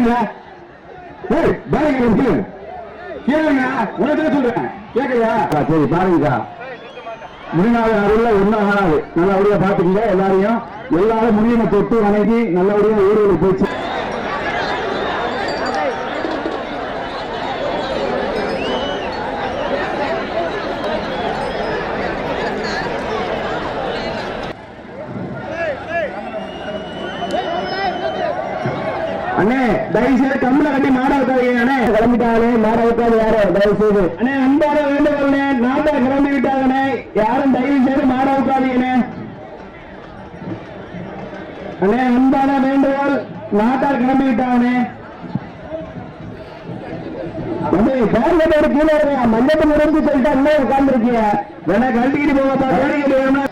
கேளுங்க. கேளுங்க, உனக்கு சொல்றேன் கேட்கலையா? சரி பாருங்கக்கா, முடிநாள் அருள்ல ஒன்றும் ஆகாது. நல்லபடியா பாத்துக்கீங்க எல்லாரையும். எல்லாரும் முடியும தொட்டு வணங்கி நல்லபடியா ஊருக்கு போச்சு. அண்ணே தயவு செய்து கம்மில கட்டி மாட வைக்காதீங்க. அண்ணே கிளம்பிட்டாலே மாட வைக்காது யாரும் தயவு செய்து. அண்ணே அன்பான வேண்டுகோள்னே, நாட்டை கிளம்பி விட்டாங்கண்ணே, யாரும் தயவு செய்து மாட வைக்காதீங்கண்ணே. அண்ணே அன்பான வேண்டுகோள், நாட்டார் கிளம்பி விட்டாங்கண்ணே. பேர் கீழே மஞ்சள் முடிஞ்சு சொல்லிட்டு அண்ணே உட்கார்ந்து இருக்கீங்க. வேணா கழட்டிக்கிட்டு போகப்பா. வேணும்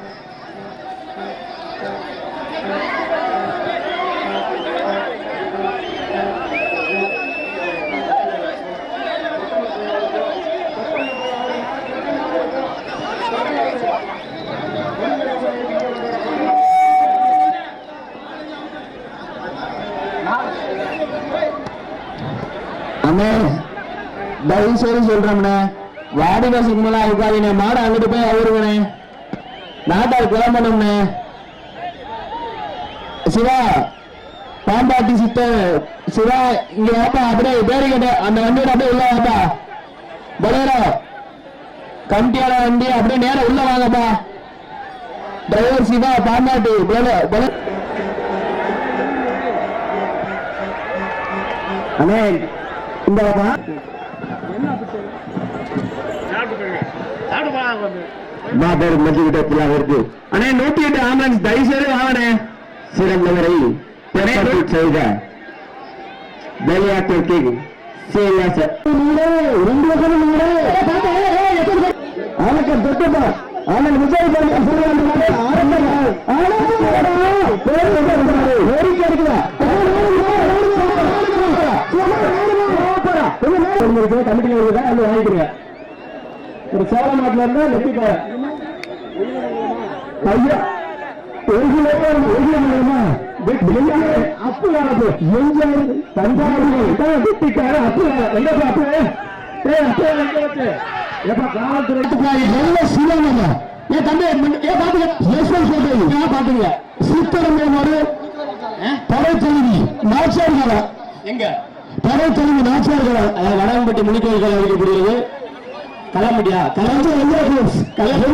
தயவு செய்து சொல்றோம்ண்ணே, வாடி வாசலுக்கு மேல இருக்காதீங்க. மாடு அங்கிட்டு போய் அவருங்கண்ணே, நாட்டார் கிளம்பணும்ண்ணே. சிவா பாம்பாட்டி சித்தர் சிவா இங்க வாப்பா. அப்படியே பேரிக்கிட்ட அந்த வண்டியோட அப்படியே உள்ள வாப்பா. பலேரோ கமிட்டியால வண்டி அப்படியே நேரம் உள்ள வாங்கப்பா. டிரைவர் சிவா பாம்பாட்டி அண்ணே இந்த பேர் மஞ்சுகிட்ட இருக்கு. அண்ணே 108 ஆம்புலன்ஸ் தயவு செய்து வாங்கண்ணே. சிறந்தவரை செய்த விளையாட்டிற்கு தொட்டுப்பா. ஆனால் விஜய் கமிட்டி வாங்கிக்கிறீங்க. ஒரு சோழ நாட்டில இருந்தா லெப்பிக்க ஐயா அப்பு காலத்து தஞ்சாவூர் வெட்டிக்கார அப்பு எங்க காவல்துறை நல்ல சிவங்க. ஏன் தம்பி ஏன் பாத்துக்க பாத்துங்க. சித்தரமையோடு படை தொகுதி நாச்சார்கள் எங்க படை தொகுதி நாச்சார்கள் வடம்பட்டி முனிக்கோயில் அழைக்கப்படுகிறது. கலம்பட்டியா கலந்து பரிசு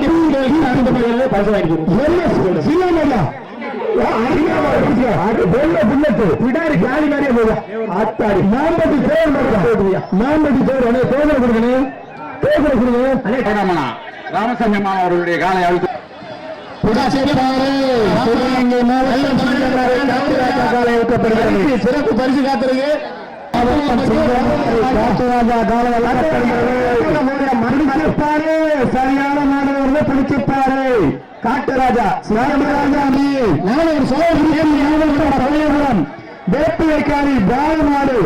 பிடாரி காலி மாதிரியே போதா ஆத்தாடி மாம்பட்டி பேர் கொடுக்கணும். ராமசாமி அம்மா அவர்களுடைய காலை அழுத்து சிறப்பு பரிசு காத்திருக்கு. சரியான மாணவர்களை பிடிச்சிருப்பாரு. காட்டுராஜா சோழபுரம் வேப்பிலைக்காரி பாலமாடு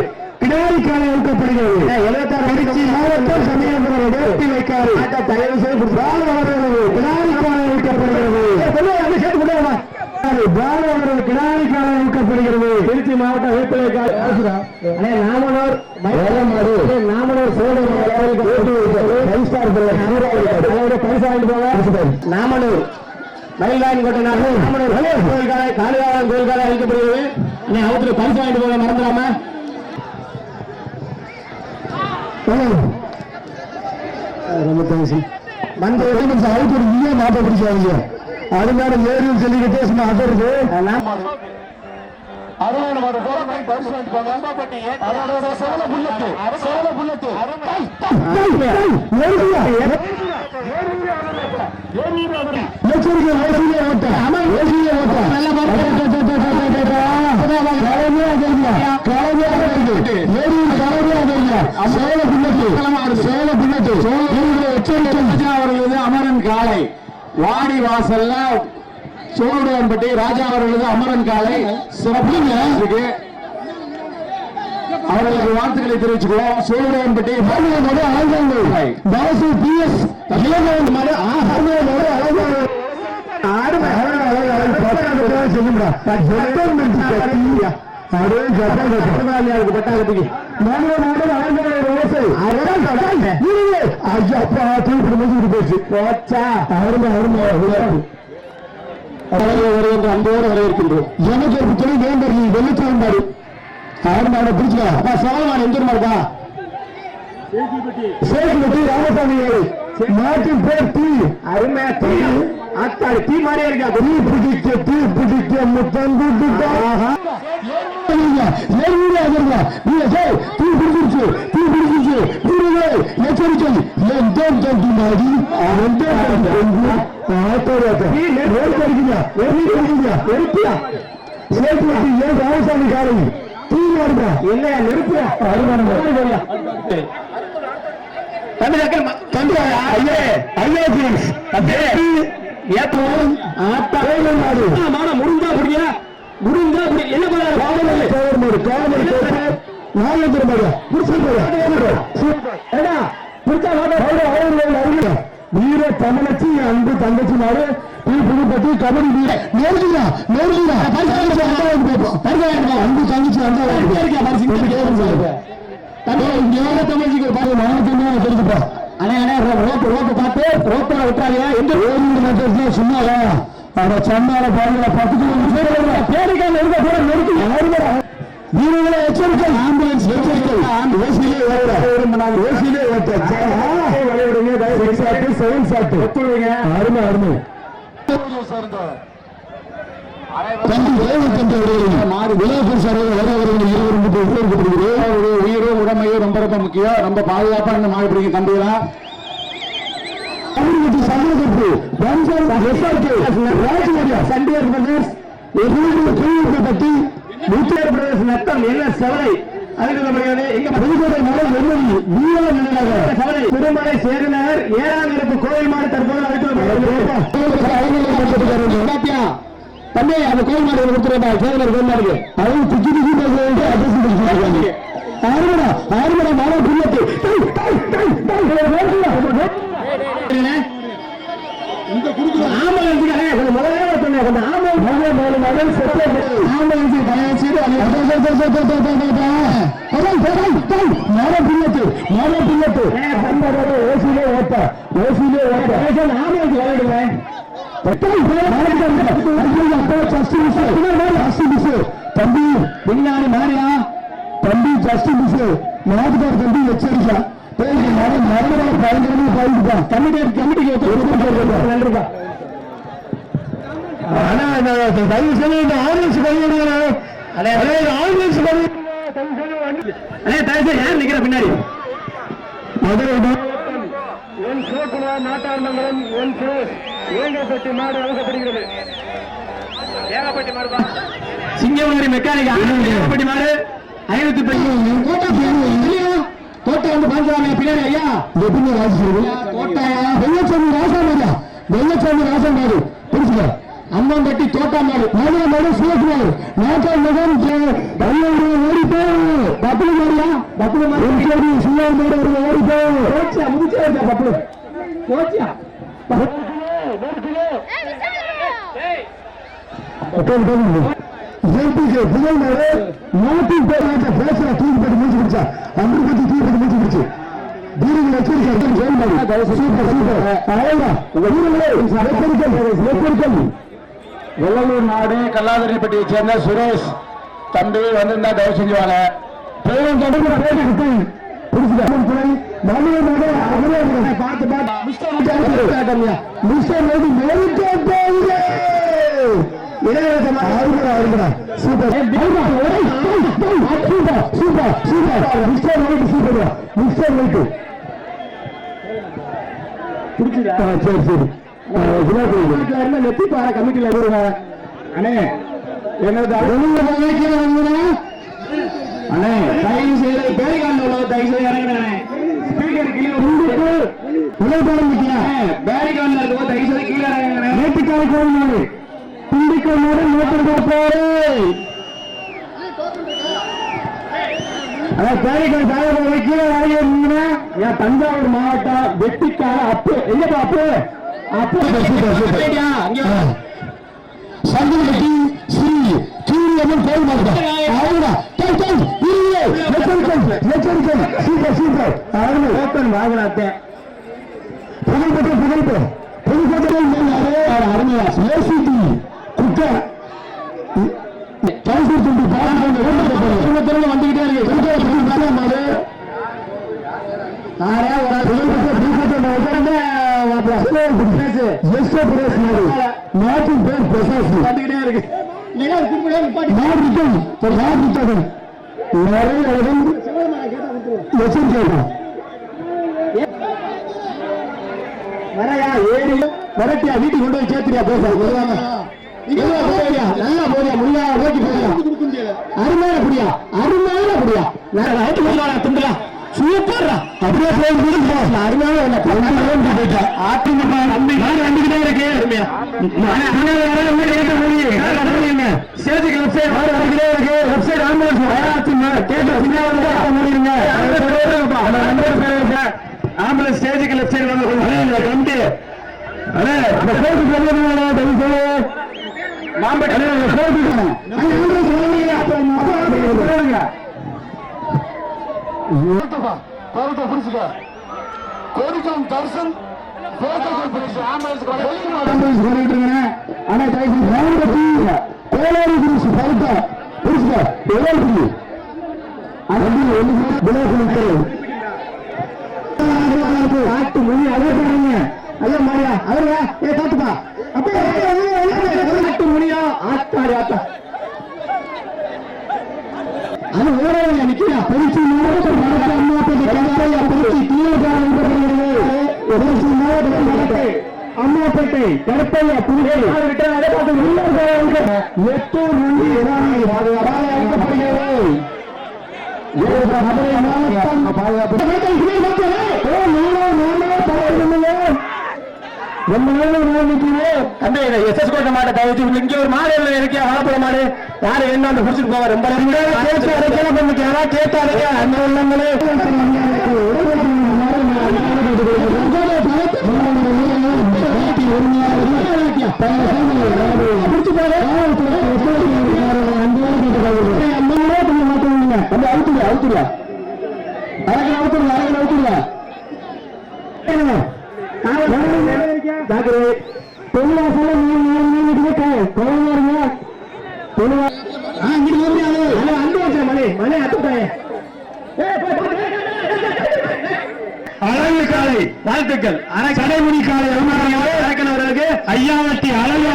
கிடாரி காலை வைக்கப்படுகிறது. 76 மாவட்டம் சமயபுரம் வேப்பிலைக்காரி தயவு செய்து பாலவர்கள் கிடாரி காலை வைக்கப்படுகிறது. பாலவர்கள் கிடாரி காலை வைக்கப்படுகிறது. திருச்சி மாவட்டம் வேப்பிலைக்காரி நாமனூர் நாமனூர் நாமனூர் மயில்வாணி கோட்டை நாமனூர் காளிகாலம் கோயில்கால அழைக்கப்படுகிறது. அவத்துல பரிசு வாங்கிட்டு போக மறந்துடாம. ரொம்ப தேங்க்ஸ். மந்த அவுத்தோட நீயே மாட்ட பிடிச்சாங்க. அதனால ஏரியில் சொல்லிக்கிட்டே சும்மா அதருக்கு அமரன் காலை வாடி வாசல்ல சோழபட்டி ராஜா அவர்களது அமரன் காலை சிறப்பு அவர்களுக்கு வாழ்த்துக்களை தெரிவிச்சுக்கிறோம். சோழபட்டி அதே பட்டாளத்துக்கு ஐயாப்பா தூக்கிட்டு முடிச்சுட்டு போச்சு போச்சா அருமை அருமை அன்போடு வரவேற்கின்றோம். எனக்கு ஒரு தொழில் வேண்டர் நீ வெள்ளச்சாம்பாடு ஆடுமாட பிடிச்சா அப்பா சோழமான எந்த மாடுப்பா சேகுபட்டி ராமசாமி நாட்டின் பேர் தீ அருமையா தீ ஆத்தாடி தீ மாதிரியே இருக்கா தீ பிடிக்க முத்தம் எச்சரிக்கை ராமசாமி காலை தீ மாடுறா இல்லையா நெருப்புறா முடிஞ்சா புரியா முடிஞ்சா என்ன வீர தமிழச்சி அன்பு தங்கச்சி மாறு புதுப்பட்டி கபடி வீர நேர்ஜியா அன்பு தங்கச்சி தமிழ்ச்சிக்கு பாரு மாவட்டம் தெரிஞ்சுப்பா அண்ணே ரோப்பு பார்த்து ரோப்பில் விட்டாங்க எந்த ரோடு சும்மாவா அவரை சம்மால பாருங்க 10 கிலோமீட்டர் பேருக்கான இருக்க கூட நிறுத்தி வீரர்களை எச்சரிக்கை ஆம்புலன்ஸ் எச்சரிக்கை ஓசிலே ஓசிலே அருமை அருமை உயிரும் உடமையும் ரொம்ப ரொம்ப முக்கியம். ரொம்ப பாதுகாப்பா இந்த மாடு பிடிக்கும் தம்பிதான் திருமலை சேர்ந்தவர் 7ஆம் வகுப்பு கோயில் மாடு தற்போது தம்பி அந்த கோயில் மாடு கொடுத்துருந்தா சேகர் கோயில் மாடு அவங்க துக்கி ஆறுமடா மாட புரியத்து தம்பி பின்னாடி மாறியா தம்பி ஜஸ்ட் மிஸ் நாட்டுக்கார் தம்பி எச்சரிக்கா பயங்கரமா பாதிப்பான் கமிட்டிக்கு நன்றிப்பா. தயவு செய்து இந்த ஆம்புலன்ஸ் யார் நிக்கிற பின்னாடி மதுரை நாட்டாண்டங்குளம் வேங்கப்பட்டி மாடு வழங்கப்படுகிறது. ஏகப்பட்டி மாடுப்பா சிங்கமங்கரி மெக்கானிக் ஏகப்பட்டி மாடு 510 கோட்டை வந்து பாஞ்சாமி பின்னாடி ஐயா எப்படி கோட்டையா வெள்ளச்சாமி ராசாமாரியா வெள்ளச்சாமி ராசாமாரி புரிச்சுக்க அம்மம்பட்டி தோட்டா மாடு மாடு மாடு சிவகுமார் நாட்டார் மகன் ஓடிப்போ பப்புளு மாடியா பப்புளு மாடி சிவா மாடு ஓடிப்போ கோச்சியா முடிச்சா பப்புளு கோச்சியா புகழ் மாடு நாட்டின் பேர் பேசுற தூக்கி போட்டு முடிச்சு பிடிச்சா அம்பு பத்தி தூக்கி போட்டு முடிச்சு பிடிச்சு வெள்ளலூர் நாடு கல்லாதிரிப்பட்டியை சேர்ந்த சுரேஷ் தம்பி வந்திருந்தா தயவு செஞ்சுவாங்க. நெத்திப்பார கமிட்டியில அண்ணே என்னது அண்ணே தயவு செய்து பேரிகால் உள்ள தயவு செய்து இறங்கினே ஸ்பீக்கர் கீழே பேரிகால் இருக்கும் தயவு செய்து கீழே இறங்கினே நேற்றுக்கால கோவில் பிண்டிக்கல் மூட நோட்டு போரு பேரிகால் சாயப்பா கீழே இறங்கினா என் தஞ்சாவூர் மாவட்டம் வெட்டிக்கால அப்பு எங்கப்பா அப்பு அப்பு சங்கல்பட்டி ஸ்ரீ மாரியம்மன் கோயில் மாவட்டம் அவ்வளவுதான் சூப்பர் சூப்பர் ஓப்பன் வாங்கினாத்தே புகழ்பெற்ற புதுக்கோட்டை அருமையா ஏசிடி குக்கர் வந்துகிட்டே இருக்கு வரட்டியா வீட்டுக்கு கொண்டு போய் சேர்த்துறியா பேச நல்லா போறியா முடியா ஓகே போறியா அருமையான புரியா திண்டுலாம் சூப்பர் அப்படியே அருமையான வந்துகிட்டே இருக்கு ஆம்புலன்ஸ் ஸ்டேஜுக்கு லெஃப்ட் சைடு வந்து கண்டு கோரிக்கம் தர்சன் காட்டு மொழி அதே பாருங்க ஐயா மாரியா அவருங்க ஏ காட்டுப்பா காட்டு மொழியா ஆட்டாடி ஆட்டா அது ஓரவங்க நிக்கிறா பரிசு அம்மாப்பேட்டை கருப்பையா புதுகை 8 கோட்டை மாட்டை தவிர்த்து இங்க ஒரு மாடு இருக்கியா வாழப்பட மாடு யாரு என்ன குடிச்சிட்டு போவா ரொம்ப கேட்டாருங்க அந்த உள்ளங்களே அழகு காலை வாழ்த்துக்கள் கடைமுடி காலை அவர்களுக்கு ஐயாவட்டி அழகு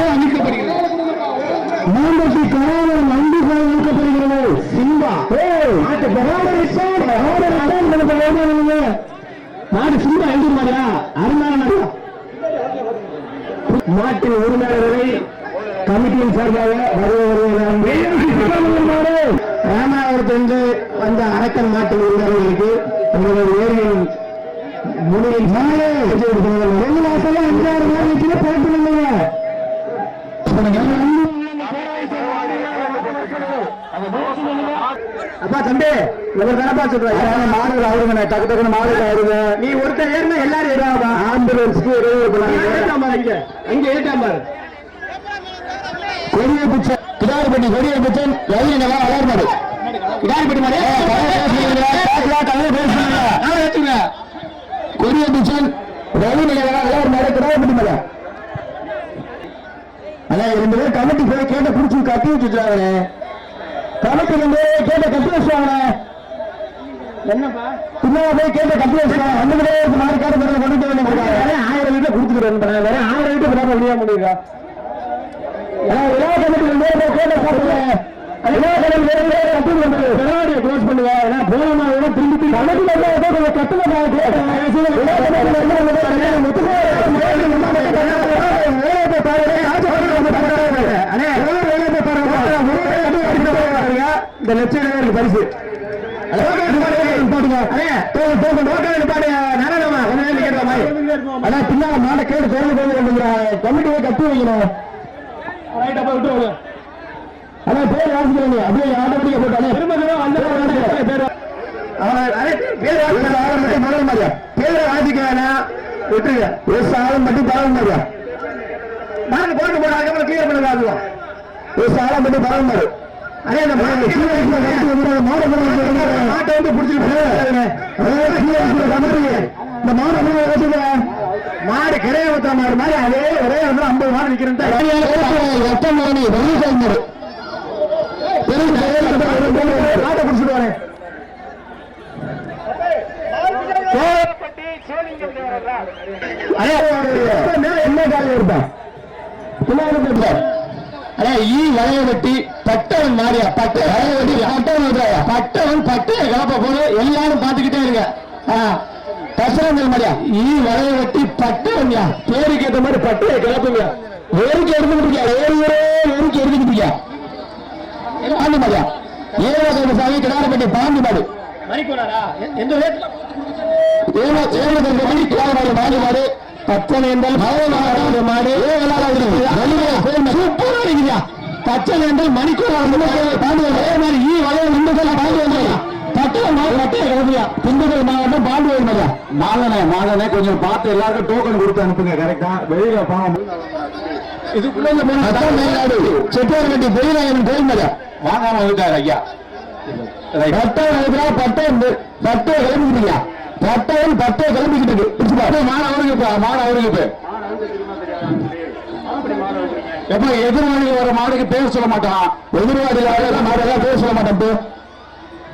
அமைக்கப்படுகிறது மூன்றட்டி காலம் நம்பி அமைக்கப்படுகிறது சிம்பா நாடு சிம்பா எழுதி மாதிரியா அருமையான மாட்டின் உரிமையாளர்களை கமிட்டியின் சார்பாக ராமாவரத்திலிருந்து வந்த அரக்கன் மாட்டின் உரிமையாளர்களுக்கு உங்களுடைய ஏரியின் முடிவில் 2 மாசம் 5-6 நாளைக்கு போட்டுருங்க. அப்பா தம்பி இவர் தானப்பா சொல்றாங்க மாடுகள் அவருங்க டக்கு டக்குன்னு மாடுகள் அவருங்க நீ ஒருத்தர் ஏறினா எல்லாரும் ஏறாப்பா ஆம்புலன்ஸ்க்கு அங்க ஏறிட்டான் பாரு கொடிய பிச்சை கிடாரிப்பட்டி கொடிய பிச்சன் ரவிநகா வளர்மாடு கிடாரிப்பட்டி மாடு கொடிய பிச்சன் ரவிநகா வளர்மாடு கிடாரிப்பட்டி மாடு அதான் 2 பேர் கமிட்டி போய் கேட்ட குடிச்சு கட்டி வச்சுட்டாங்க கமிட்டி கேட்ட கட்டி வச்சுவாங்க என்னப்பா பின்னாடி போய் கேட்ட கட்டி வச்சுட்டாங்க அந்த மாதிரி கேட்ட கொண்டு 1000 வீட்டை கொடுத்துக்கிறேன் வேற 1000 வீட்டை விடாம முடியாம முடியுங்க க்ளோஸ் பண்ணுங்க போனமா திரும்பி இந்த லட்சம் பரிசு பின்னால மாட கேட்டு கமிட்டியை கட்டி வைக்கணும் அதான் பேர் வாசிக்கிறீங்க அப்படியே ஆட்டோமேட்டிக்கா போட்டாலே பேரை வாசிக்க வேணாம் விட்டுருங்க ஆளும் மட்டும் பரவ மாதிரியா போட்டு போடாத கிளியர் பண்ணாது சாலம் பண்ணி பரவாயில்ல. அதே அந்த மாட்டை வந்து பிடிச்சிட்டு இந்த மாடு கிடையாது ஊத்த மாடு மாதிரி அதே ஒரே வந்து 50 மாடு நிக்கிறேன் மாட்டை பிடிச்சிட்டு வரேன். என்ன காலம் இருப்பேன் வளைய வெட்டி பட்டவன் மாறியா பட்டவன் பட்டைய கலப்ப போது எல்லாரும் பாத்துக்கிட்டே இருங்க. பசங்கள் மாதிரியா வளைய வெட்டி பட்டவன் பேருக்கு ஏற்ற மாதிரி பட்டைய கிளப்புங்க. ஏரிக்கு எடுத்துக்கிட்டு ஏரிக்கு எடுத்துக்கிட்டு பாண்டி மாதிரியா சாமி கிடாரப்பட்டி பாண்டி மாடு பாண்டி மாடு பச்சனேந்தல் மாடு பச்சனேந்தல் மணிக்கூர் திண்டுக்கல் மாவட்டம் பாண்டியர் மரியா மாதனே கொஞ்சம் பார்த்து எல்லாருக்கும் டோக்கன் கொடுத்து அனுப்புங்க. கரெக்டா வெளியில இதுக்குள்ள செட்டியார்கட்டி பெரியநாயகன் கோயில் மரியா வாங்காம வந்துட்டாரு ஐயா. பட்டை கிளம்பிக்கிட்டீங்க பட்டை கிளம்பிக்கிட்டு இருக்கு மாடு அவருக்கு எப்ப எதிர்வாடி வர மாடுக்கு பேர் சொல்ல மாட்டான். எதிர்வாடி மாடெல்லாம் பேர் சொல்ல மாட்டேன்.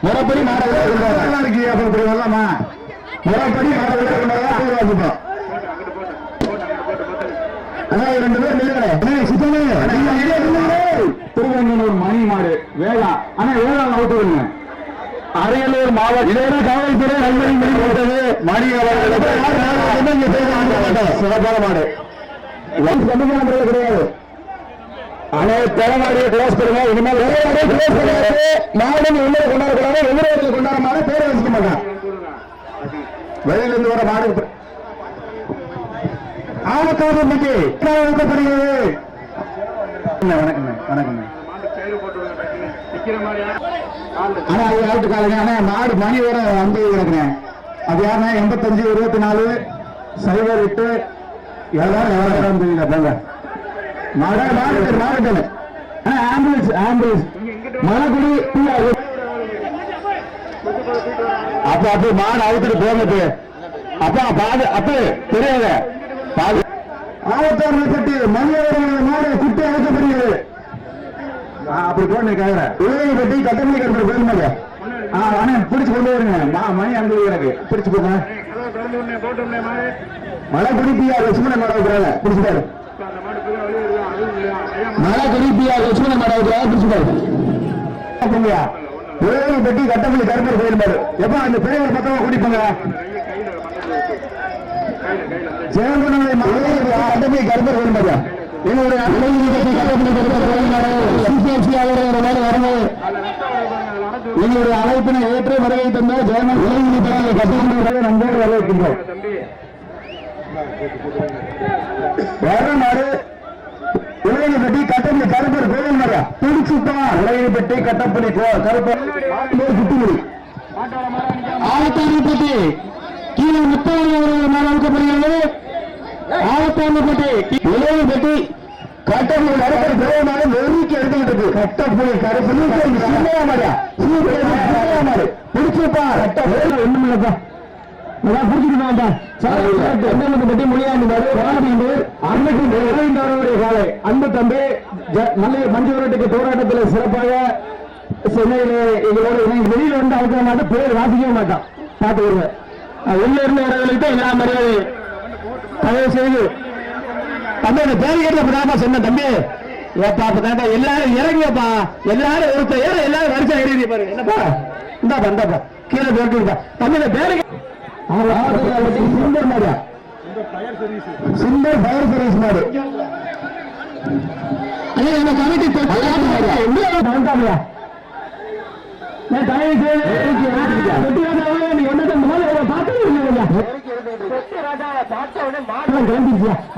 முறைப்படி மாடெல்லாம் இருக்கு அப்படி வரலாமா? முறைப்படி மாடெல்லாம் ரெண்டு பேர் திருவண்ணூர் மணி மாடு வேளா ஆனா வேளா அவுட்டு விடுங்க. அரியலூர் மாவட்டம் காவல்துறை மணி சிறப்பான மாடு கிடையாது. தலைமாடியை கிளாஸ் பண்ணுங்க. இனிமேல் மாடு உள்ள கொண்டாடக்கூடாது. எதிர்த்து கொண்டாட மாடு பேரை வச்சுக்க மாட்டான். வெளியில இருந்து வர மாடு ஆவக்காடு இன்னைக்கு ஊக்கப்படுகிறது. வணக்கம் வணக்கம். ஆனா அது ஆட்டுக்காரங்க ஆனா மாடு மணி வர வந்து கிடக்குறேன். அது யாருன்னா 85 24 08 7 தெரியல மாவட்டம் ஆம்புலன்ஸ் மலைக்குடி அப்ப அப்ப மாடு அவுத்துட்டு போங்க. அப்பா பாது அப்ப தெரியாத ஆவத்தாறு கட்டி மணியோட மாடு குட்டி அழைக்கப்படுகிறது. அப்படி போன கவரை உலகை பற்றி கட்டணி கருத்து போயிருந்தாங்க. பிடிச்சு கொண்டு வருங்க. மணி அங்கே எனக்கு பிடிச்சு போங்க. மழை குடிப்பியா லட்சுமண மாட வைக்கிறாங்க பிடிச்சிட்டாரு. மழை குடிப்பியா லட்சுமண மாட வைக்கிறாங்க பிடிச்சிட்டாரு. உலகை பற்றி கட்டப்பள்ளி கருப்பர் போயிருந்தாரு. எப்ப அந்த பெரியவர் பக்கமா குடிப்பாங்க கருப்பர் போயிருந்தாரு. என்னுடைய என்னுடைய அழைப்பினை ஏற்று வருகை தந்த ஜெயமன் நண்பர்கள் வரவேற்கின்றோம். வேறநாடு உலகை பற்றி கட்டப்பள்ளி கருப்பர் கோவில் மரா துடிச்சுட்டா உலகை பற்றி கட்டப்பள்ளி கருப்பர் சுட்டுமுடி ஆவத்தாரிப்பட்டி கீழே முத்தாறு அழைக்கப்படுகிறது. ஆவத்தாரிப்பட்டி உலகை பற்றி கட்டப்பள்ளி கருப்பர் கோவில் நெருக்கி எடுத்துக்கிட்டு கட்டப்பள்ளி கருப்பர் மாடு பிடிச்சுப்பா கட்ட ஒண்ணும் இல்லப்பா பற்றி முடியாது காலை அன்பு தம்பி மஞ்சூரட்டுக்கு போராட்டத்தில் சிறப்பாக சென்னையில எங்களோட வெளியில வந்து அவங்க மாட்டோம் பேர் வாசிக்கவே மாட்டான் பார்த்து வருவேன். உள்ள இருந்து வரவர்களுக்கு எல்லா மரியாதை தயவு செய்து தம்பி அந்த பேர் கேட்டு சொன்ன தம்பி ஏப்பா அப்ப எல்லாரும் இறங்கியப்பா எல்லாரும் ஒருத்தர் எல்லாரும் வரிசை எழுதி பாரு என்னப்பா இந்தாப்பா இந்தாப்பா கீழே போட்டுப்பா தம்பி இந்த பேரு சிந்தர் மாடு சிந்தர் ஃபயர் சர்வீஸ் மாடு கமிட்டி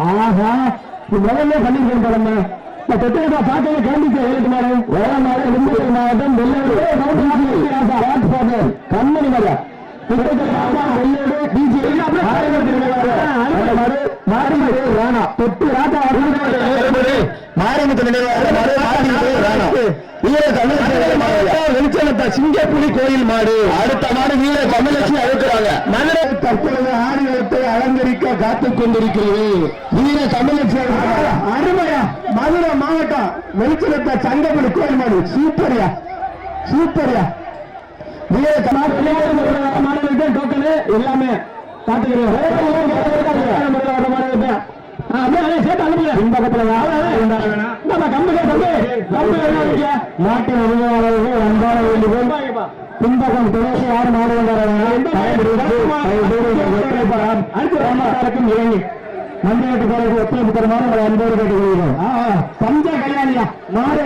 ஆஹா முதல்ல பண்ணிருக்கேன் தொட்டிரா பாட்டை கிளம்பிச்சு மாவட்டம் கண்மணி மரம் தொட்டு ராஜா நீர்வனத்தா சிங்கப்புலி கோயில் மாடு. அடுத்த மாடு வீர தமிழச்சி அழுக்கிறாங்க. மதுரை தற்பொழுது ஆடிவத்தை அலங்கரிக்க காத்துக் கொண்டிருக்கிறது. வீர தமிழச்சி அருமையா. மதுரை மாவட்டம் வெளிச்சலத்த சங்கப்புலி கோயில் மாடு. சூப்பரியா சூப்பரியா. வீர மாடு டோக்கனு எல்லாமே காத்துக்கிறோம். நாட்டின் உரிமையாளர்கள் அன்பான வேண்டுகோள். பின்பக்கம் துணைக்கு யார் மாடு வந்தாரும் இறங்கி மந்திரத்து போறது ஒத்துழைப்பு தருமாறு உங்களை அன்போடு கேட்டுக்கொள்கிறோம். பஞ்ச கல்யாணியா மாடு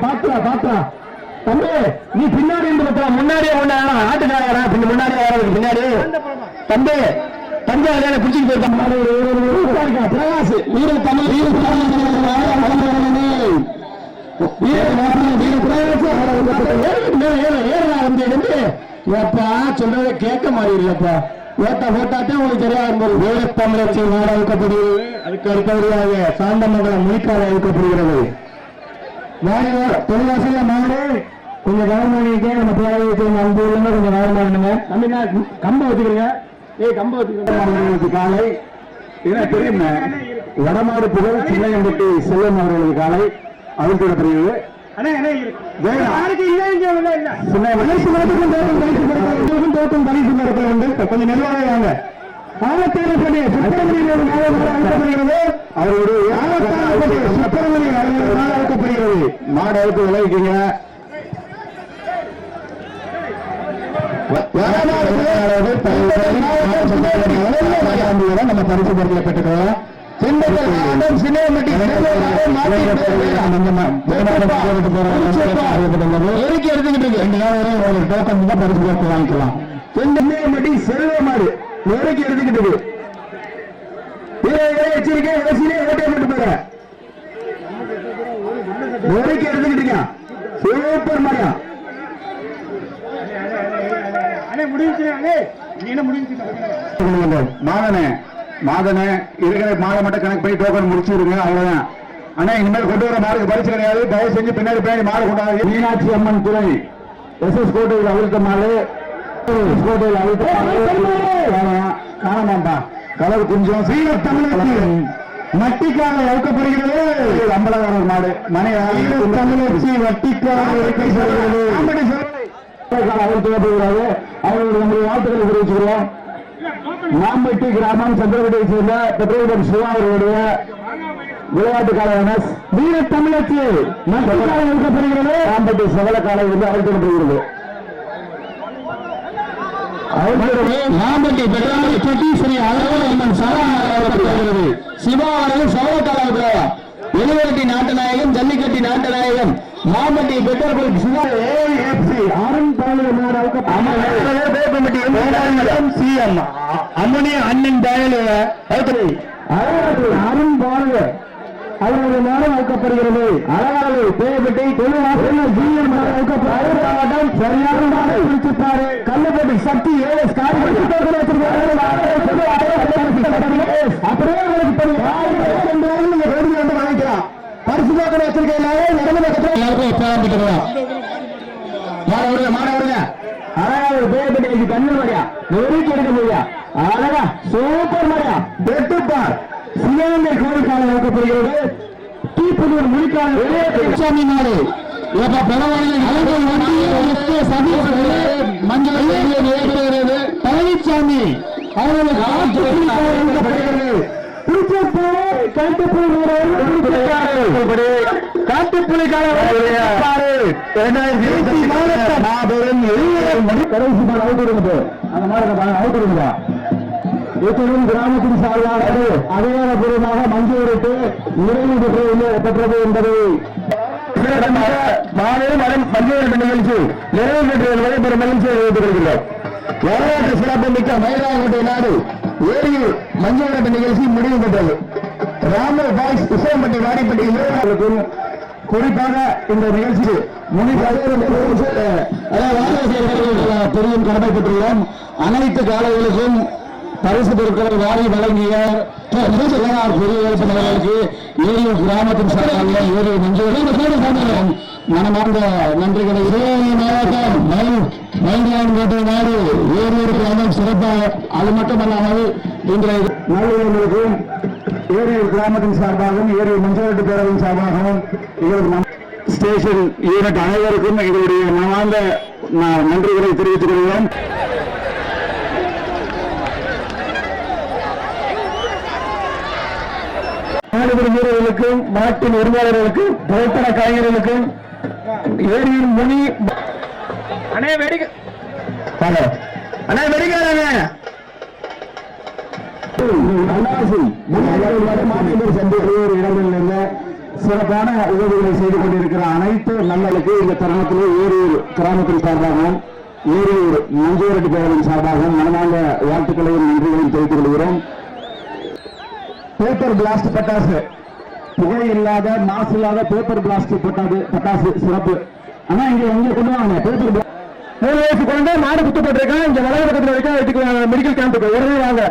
பாத்துரா தம்பி நீ பின்னாடி இருந்து பத்திரம் முன்னாடியே ஆட்டுக்காரா முன்னாடியே வர்றதுக்கு பின்னாடி தம்பி பஞ்சா கல்யாணம் பிடிச்சிட்டு போயிருக்காங்க. பிரகாஷ் வீர தமிழ் சொல்றதை கேட்க மாட்டீங்களப்பா. ஓட்டாட்டே உங்களுக்கு தெரியாது. வீர தமிழச்சி நாடு அழுக்கப்படுகிறது. அதுக்கு அடுத்தபடியாக சாந்தமங்கலம் முனிக்கால அழுக்கப்படுகிறது. தொழிலாசிரிய மாடு கொஞ்சம் கவர்மெண்ட்டுக்கே நம்ம பேரை அன்பு இல்லைன்னா கொஞ்சம் கவர்மெண்ட்டுங்க தம்பினா கம்பம் வச்சுக்கிறீங்க. காலை தெரியும். வடமாடு புகழ் சின்னையம்பட்டி செல்வம் அவர்களது காலை அழுத்தப்படுகிறது. தோட்டம் பரிசு உண்டு. கொஞ்சம் நெல்வாக வாங்க. அவருடைய மாடு அழுத்து விளைவிக்கீங்க. நம்ம பரிசு பொருட்களை பெற்றுக்கிறோம். வாங்கிக்கலாம். செல்வ மாடு நெருக்கி எடுத்துக்கிட்டு எச்சரிக்கை நெருக்கி எடுத்துக்கிட்டீங்க. சூப்பர் மாடியா மாதனே இருக்கிற மாலை மட்டும் கணக்கு பண்ணி டோக்கன் முடிச்சுடுங்க. அவ்வளவுதான். ஆனா இனிமேல் கொண்டு வர மாடுக்கு பரிசு கிடையாது. தயவு செஞ்சு பின்னாடி மாடு கொண்டாது. மீனாட்சி அம்மன் துறை எஸ்எஸ் கோட்டையில் அழுத்த மாடு. கோட்டையில் அழுத்த காணமாட்டா கலர் கொஞ்சம் சீன தமிழச்சி வட்டிக்காக அழுக்கப்படுகிறது. அம்பலகாரர் மாடு மனை தமிழச்சி வட்டிக்காக தேவைப்படுகிறது. அவர்களுக்கு நம்முடைய வாழ்த்துக்களை தெரிவிச்சுக்கிறோம். மாம்பட்டி கிராமம் சந்திரகட்டியை சேர்ந்த பெட்ரோல் சிவா அவர்களுடைய விளையாட்டு கால வீர தமிழச்சி அழுக்கப்படுகிறது. மாம்பட்டி சகல காலை வந்து அழுத்தப்படுகிறது. மாம்பட்டி பெட்ரோல் அழகம்மன் சரணாகிறது. சிவா அவர்கள் சகல கால வெளிவரட்டி நாட்டநாயகம் ஜல்லிக்கட்டி நாட்டநாயகம் மாம்பட்டி பெற்றோர்கள் அம்மனி அண்ணன் அருண் பாலு அவர்களுடைய நேரம் அழைக்கப்படுகிறது. அழகாக பேயப்பட்டி மாவட்டம் சரியான பிடிச்சிருப்பாரு. கல்லப்பட்டி சக்தி அப்படியே வாங்கிக்கலாம். பரிசு நோக்கம் வச்சிருக்கேன். கண்ணு மரியா நெருக்கி எடுக்க முடியா அழகா சூப்பர் மரியா பெட்டுப்பார் சிவகங்கை கோரிக்கால வைக்கப்படுகிறது. தீப்புதூர் முடிக்கால சாமி நாடு மஞ்சள் பழனிசாமி அவர்களுக்கு காட்டுப்புலிக்கான கிராமத்தின் சார்பாக அதிகாரப்பூர்வமாக மஞ்சூரிட்டு நிறைவு பெற்றது என்பதை மஞ்சூரிட்டு நிகழ்ச்சி நிறைவு பெற்று என்பதை பெரும் மகிழ்ச்சியை தெரிவித்துக் வரலாற்று சிறப்பு மிக்க மயிலாடுதுறை நாடு ஏரியில் மஞ்சள் நிகழ்ச்சி முடிவு பெற்றது. ராமர் பாய்ஸ் உசைம்பட்டி வாடிப்பட்டி இளைஞர்களுக்கும் குறிப்பாக இந்த நிகழ்ச்சி பெரியும் கடமை பெற்றுள்ளோம். அனைத்து காலைகளுக்கும் பரிசு பொருட்களை வாரி வழங்கிய பெரிய எழுப்பினர்களுக்கு ஏரியூர் கிராமத்தின் சார்பாக ஏரியூர் மஞ்சள் மனமார்ந்த நன்றிகளை மாவட்டம் மயிலாடுதுறை நாடு ஏரியூர் கிராமம் சிறப்பாக அது மட்டுமல்லாமல் இன்றைய நல்லுறவுகளுக்கும் ஏரியூர் கிராமத்தின் சார்பாகவும் ஏரியூர் மஞ்சள் பேரவையின் சார்பாகவும் எங்களுக்கு ஸ்டேஷன் யூனிட் அனைவருக்கும் எங்களுடைய மனமார்ந்த நன்றிகளை தெரிவித்துக் கொள்கிறோம். மாடுபிடி வீரர்களுக்கும் நாட்டின் உரிமையாளர்களுக்கும் புகைப்பட கலைஞர்களுக்கும் ஏரியின் முனி அண்ணே வெடிக்க அண்ணே வெடிக்காதங்க இடங்களில் இருந்த சிறப்பான உதவிகளை செய்து கொண்டிருக்கிற அனைத்து நல்லலுக்கு இந்த தருணத்திலே ஏரியூர் கிராமத்தின் சார்பாகவும் ஏரியூர் மஞ்சூரட்டி பேரவின் சார்பாகவும் மனமார்ந்த வாழ்த்துக்களையும் நன்றிகளையும் தெரிவித்துக் கொள்கிறோம். பேப்பர் பிளாஸ்ட் பட்டாசு, புகை இல்லாத மாசு இல்லாத பேப்பர் பிளாஸ்ட் பட்டாசு சிறப்பு. ஆனா இங்க கொண்டு வாங்க பேப்பர் 3 வயசு குழந்தை மாடு குத்தப்பட்டிருக்கான். இங்க வலது பக்கத்தில் இருக்க மெடிக்கல் கேம்புக்கு உடனே வாங்க.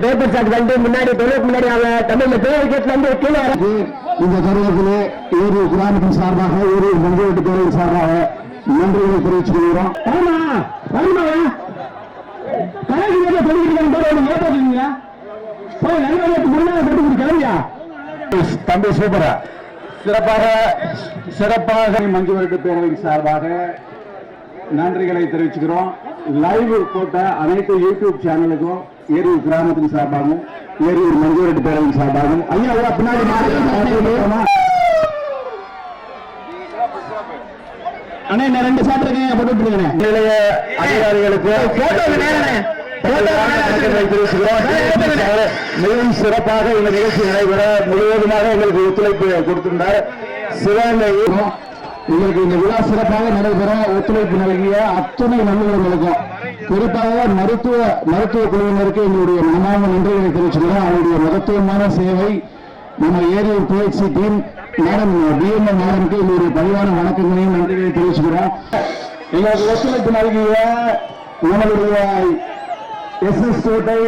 பேப்பர் சாட் வந்து முன்னாடி தொழிலுக்கு முன்னாடி வாங்க. தமிழ்ல பேர் கேட்ல இருந்து கீழே இந்த தருணத்திலே ஏரியூர் கிராமத்தின் சார்பாக ஏரியூர் மஞ்சள் பேரவின் சார்பாக நன்றிகளை தெரிவித்துக் கொள்கிறோம். ஆமா ஆமா கலைஞர் சொல்லிட்டு தம்பி சூப்பரா சிறப்பாக மஞ்சுவரட்டு பேரவையின் சார்பாக நன்றிகளை தெரிவிச்சுக்கிறோம். லைவ் போட்ட அனைத்து யூடியூப் சேனலுக்கும் ஏரியூர் கிராமத்தின் சார்பாகவும் ஏரியூர் மஞ்சுவரட்டு பேரவையின் சார்பாகவும் ஐயா பின்னாடி அண்ணே 2 சாட் இருக்கேன் போட்டு அதிகாரிகளுக்கு மிகவும் சிறப்பாக இந்த நிகழ்ச்சி நடைபெற முழுவதுமாக எங்களுக்கு ஒத்துழைப்பு கொடுத்திருந்தார். சிவகங்கை எங்களுக்கு இந்த விழா சிறப்பாக நடைபெற ஒத்துழைப்பு நல்கிய அத்துணை நல்லவர்களுக்கும் குறிப்பாக மருத்துவ குழுவினருக்கு எங்களுடைய மனமார்ந்த நன்றிகளை தெரிவிச்சுக்கிறோம். அவருடைய மகத்துவமான சேவை நம்ம Eriyur PHC team madam DMA மேடமுக்கு எங்களுடைய பணிவான வணக்கங்களையும் நன்றிகளை தெரிவிச்சுக்கிறோம். எங்களுக்கு ஒத்துழைப்பு நல்கிய நம்மளுடைய SS கோட்டை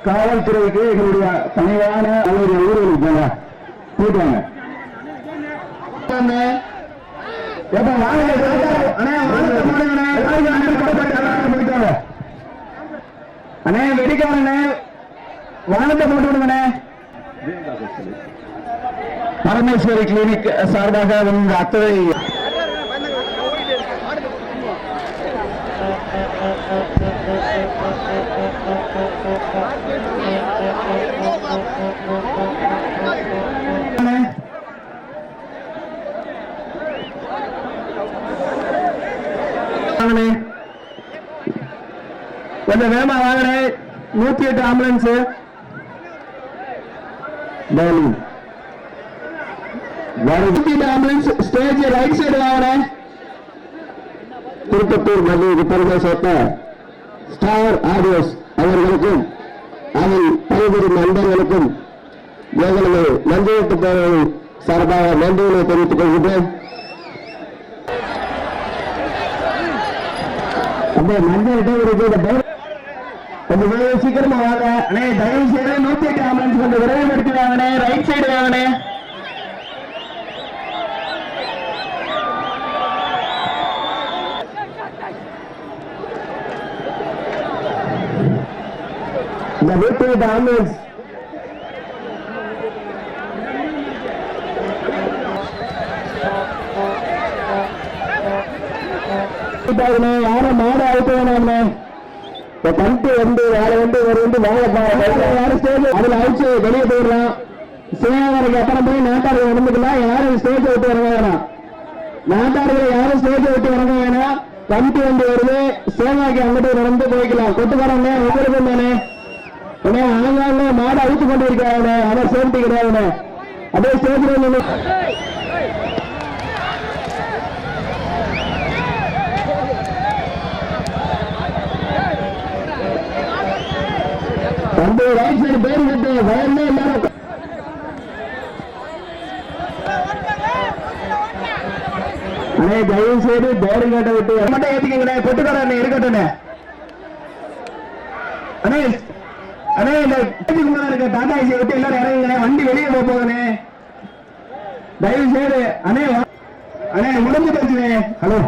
காவல்துறைக்கு எங்களுடைய பணிவான அவருடைய ஊர்களுக்கு போயிட்டு வாங்க. அண்ணே வெடிக்காரண்ணே வானத்தை போட்டு விடுங்கண்ணே. பரமேஸ்வரி கிளினிக் சார்பாக உங்க அத்தனை கொஞ்சம் வேகமா வாங்கினேன். 108 ambulance ambulance stage right side வாங்கினேன். திருப்பத்தூர் மல்லி பெருமை சேர்த்த ஸ்டார் ஆடியோஸ் அவர்களுக்கும் அதில் பணிபுரியும் நண்பர்களுக்கும் எங்களது மஞ்சள் பேரவை சார்பாக நன்றிகளை தெரிவித்துக் கொள்கின்றேன். மஞ்சள் சீக்கிரமா வாங்க. தயவு செய்து 108 ஆம்புலன்ஸ் கொஞ்சம் விரைவில் எடுத்து வாங்கினே. Right side வாங்கினே. இந்த 108 ஆம்புலன்ஸ் யாரும் மாடு அழுத்த வேணாம். கண்டு வந்து வேற வந்து ஒரு வந்து யாரும் ஸ்டேஜ் அதுல அழிச்சு வெளியே போயிடலாம். சிவகாரிக்கு அப்புறம் போய் நாட்டார்கள் நடந்துக்கலாம். யாரும் ஸ்டேஜை விட்டு இறங்க வேணாம். நாட்டார்கள் யாரும் ஸ்டேஜை விட்டு இறங்க வேணாம். கமிட்டி வந்து வருது. சேவாக்கு அங்கிட்டு நடந்து போய்க்கலாம். கொட்டுக்காரங்க உங்களுக்கும் தானே ஆங்காங்க மாடு அழித்து கொண்டு இருக்காங்க. அதை சேஃப்டி கிடையாது. அதே ஸ்டேஜ்ல வந்து ரைட் சைடு பேர் விட்டு பயமே இல்லாம அண்ணே தயவு செய்து பேரிங் கேட்ட விட்டு மட்டும் ஏத்திக்கங்க. கொட்டுக்கார இருக்கட்டும் அண்ணே. அண்ணே இந்த முன்னாடி இருக்க டாடா ஏசியை விட்டு எல்லாரும் இறங்குங்கண்ணே, வண்டி வெளியே போகுதுண்ணே, தயவு செய்து. அண்ணே அண்ணே முடிஞ்சு போச்சுண்ணே. ஹலோ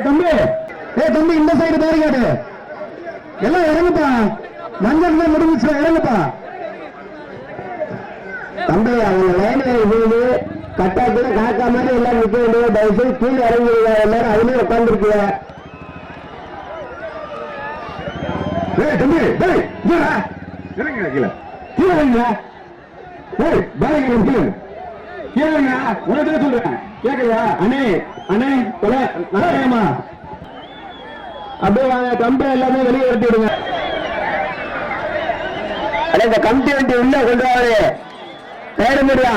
தம்பி இந்த சைடு பேரிகாடு எல்லாம் இறங்குப்பா, மஞ்சள் தான் முடிஞ்சிச்சு, இறங்குப்பா தம்பி. அவங்க லைன்ல இருந்து கட்டாத்துல காக்கா மாதிரி எல்லாம் நிக்க வேண்டிய, தயவு செய்து கீழே இறங்குவீங்க, எல்லாரும் அதுலயே உட்காந்துருக்கீங்க. தம்பி இறங்க கீழே கீழே வைங்க, கீழே கீழே உனக்கு சொல்றேன் கேட்கலையா? அண்ணே அண்ணே நாராயணமா அப்படியே வாங்க, கம்பெனி எல்லாமே வெளியே எடுத்து விடுங்க. அண்ணே இந்த கம்பி வண்டி உள்ள கொண்டு வாரு, தேட முடியா?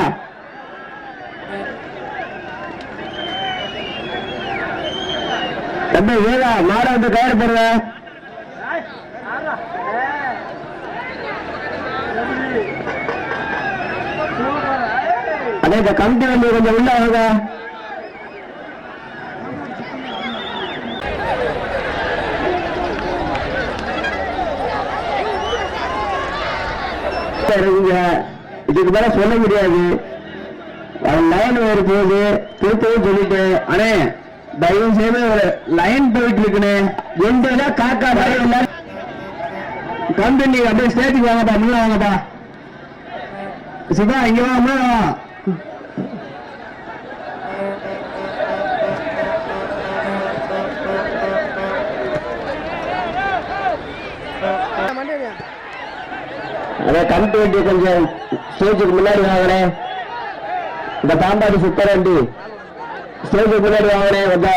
தம்பி வேதா மாட வந்து கயிறு போடுற. அதே இந்த கம்பி வண்டி கொஞ்சம் உள்ள வாங்க. இதுக்கு மேல சொல்ல முடியாது, லைன் வேறு போகுது, திருத்தவும் சொல்லிட்டு. அண்ணே தயவு செய்து ஒரு லைன் போயிட்டு இருக்குன்னு எந்த காக்கா பயம் கம்பெனி அப்படியே ஸ்டேஜுக்கு வாங்கப்பா, முன்ன வாங்கப்பா. சிவா இங்க வா, முன்ன வா. அதே கம்பி வண்டி கொஞ்சம் ஸ்டேஜுக்கு முன்னாடி வாங்கினேன். இந்த பாம்பாடி சுத்தர வண்டி ஸ்டேஜுக்கு முன்னாடி வாங்கினேன். வந்தா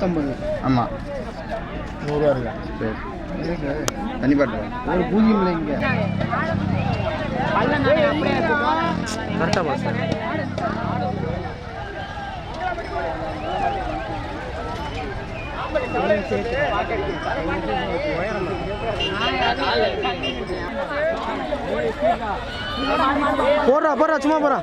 150. ஆமாம் 100 ரூபா இருக்கா? சரி இருக்கு. தண்ணி பாட்டு ஒரு பூஜ்ஜியம் இல்லை இங்கே. கரெக்டாக பாஸ். போடுறா சும்மா போடுறா.